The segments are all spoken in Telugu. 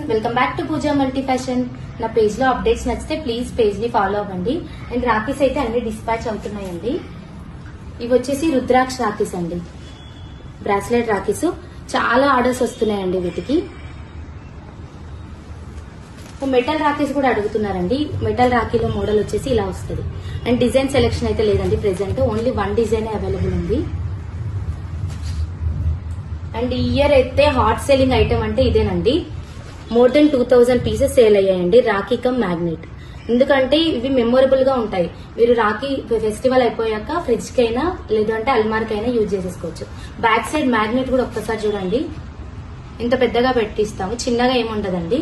Welcome back to Pooja multi fashion. నా పేజ్ లో అప్డేట్స్ నచ్చితే ప్లీజ్ పేజ్ ని ఫాలో అవ్వండి. అండ్ రాఖీస్ అయితే అన్ని డిస్పాచ్ అవుతున్నాయండి. ఇవి వచ్చేసి రుద్రాక్ష రాఖీస్ అండి, బ్రాస్లెట్ రాఖీస్. చాలా ఆర్డర్స్ వస్తున్నాయండి వీటికి. మెటల్ రాఖీస్ కూడా అడుగుతున్నారండి. మెటల్ రాఖీలో మోడల్ వచ్చేసి ఇలా వస్తుంది. అండ్ డిజైన్ సెలెక్షన్ అయితే లేదండి present, only one design available ఉంది. అండ్ ఈ ఇయర్ అయితే హాట్ సెల్లింగ్ ఐటమ్ అంటే ఇదేనండి. మోర్ దెన్ 2000 పీసెస్ సేల్ అయ్యాయండి రాఖీ కమ్ మ్యాగ్నెట్. ఎందుకంటే ఇవి మెమొరబుల్ గా ఉంటాయి. మీరు రాఖీ ఫెస్టివల్ అయిపోయాక ఫ్రిడ్జ్ కైనా లేదంటే అల్మార్కైనా యూజ్ చేసేసుకోవచ్చు. బ్యాక్ సైడ్ మ్యాగ్నెట్ కూడా ఒక్కసారి చూడండి, ఇంత పెద్దగా పెట్టిస్తాము, చిన్నగా ఏముండదండి.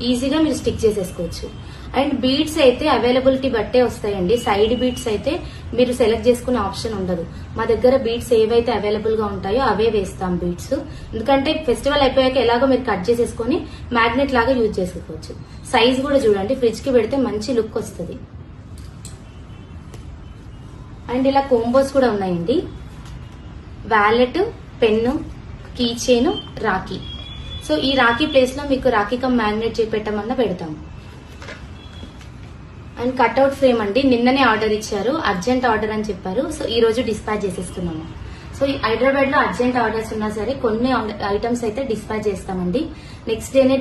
ఈజీగా మీరు స్టిక్ చేసేసుకోవచ్చు. అండ్ బీడ్స్ అయితే అవైలబిలిటీ బట్టే వస్తాయండి. సైడ్ బీడ్స్ అయితే మీరు సెలెక్ట్ చేసుకునే ఆప్షన్ ఉండదు. మా దగ్గర బీడ్స్ ఏవైతే అవైలబుల్ గా ఉంటాయో అవే వేస్తాం బీడ్స్. ఎందుకంటే ఫెస్టివల్ అయిపోయాక ఎలాగో మీరు కట్ చేసేసుకుని మ్యాగ్నెట్ లాగా యూజ్ చేసుకోవచ్చు. సైజ్ కూడా చూడండి, ఫ్రిడ్జ్ కి పెడితే మంచి లుక్ వస్తుంది. అండ్ ఇలా కోంబోస్ కూడా ఉన్నాయండి. Wallet, pen, key chain, rakhi. So ఈ రాఖీ ప్లేస్ లో మీకు రాఖీ కమ్ మ్యాగ్నెట్ పెట్టమన్నా పెడతాము. అండ్ కట్అవుట్ ఫ్రేమ్ అండి, నిన్ననే ఆర్డర్ ఇచ్చారు, అర్జెంట్ ఆర్డర్ అని చెప్పారు. సో ఈ రోజు డిస్పాచ్ చేసేస్తున్నాము. సో హైదరాబాద్ లో అర్జెంట్ ఆర్డర్స్ ఉన్నా సరే కొన్ని ఐటమ్స్ అయితే డిస్పాచ్ చేస్తామండి. నెక్స్ట్ డేనే